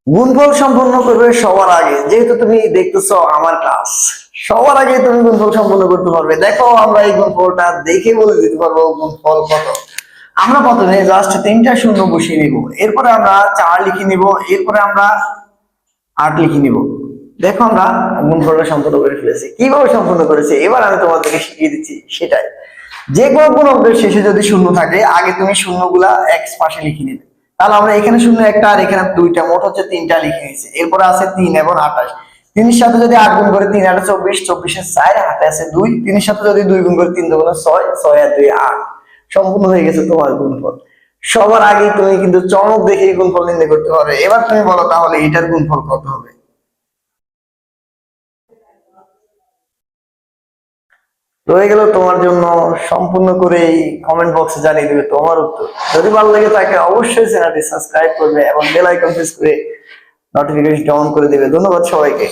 গুণফল সম্পন্ন করবে সবার আগে, যেহেতু তুমি দেখতেছো আমার ক্লাস, সবার আগে তুমি গুণফল সম্পন্ন করতে পারবে। দেখো আমরা এই গুণফলটা দেখে বলে দিতে পারবো গুণফল কত। আমরা প্রথমে জাস্ট তিনটা শূন্য বসিয়ে নিব, এরপরে আমরা 4 লিখে নিব, এরপরে আমরা 8 লিখে নিব। দেখো আমরা গুণফলটা সম্পন্ন করে ফেলেছি। কিভাবে সম্পন্ন করেছি এবার আমি তোমাদেরকে শিখিয়ে দিচ্ছি সেটাই। যে কোনো গুণকের শেষে যদি শূন্য থাকে আগে তুমি শূন্যগুলা এক্স পাশে লিখে নিবে। তাহলে আমরা এখানে শূন্য একটা আর এখানে দুইটা, মোট হচ্ছে তিনটা লিখে নিয়েছি। এরপরে আছে 3 এবং 28। 3 সাথে যদি 8 গুণ করে 3 8 24, 24 4 হাতে আছে 2, 3 সাথে যদি 2 গুণ করে 3 দুগুণ 6, 6 আর 2 8। সম্পূর্ণ হয়ে গেছে তোমার গুণফল। সবার আগে তুমি কিন্তু চমক দেখে গুণফল নির্ণয় করতে পারবে। এবার তুমি বলো তাহলে এটার গুণফল কত হবে। রয়ে গেল তোমার জন্য সম্পূর্ণ করে এই কমেন্ট বক্সে জানিয়ে দেবে তোমার উত্তর। যদি ভালো লাগে তাকে অবশ্যই চ্যানেলটি সাবস্ক্রাইব করবে এবং বেল আইকন প্রেস করে নোটিফিকেশন অন করে দিবে। ধন্যবাদ সবাইকে।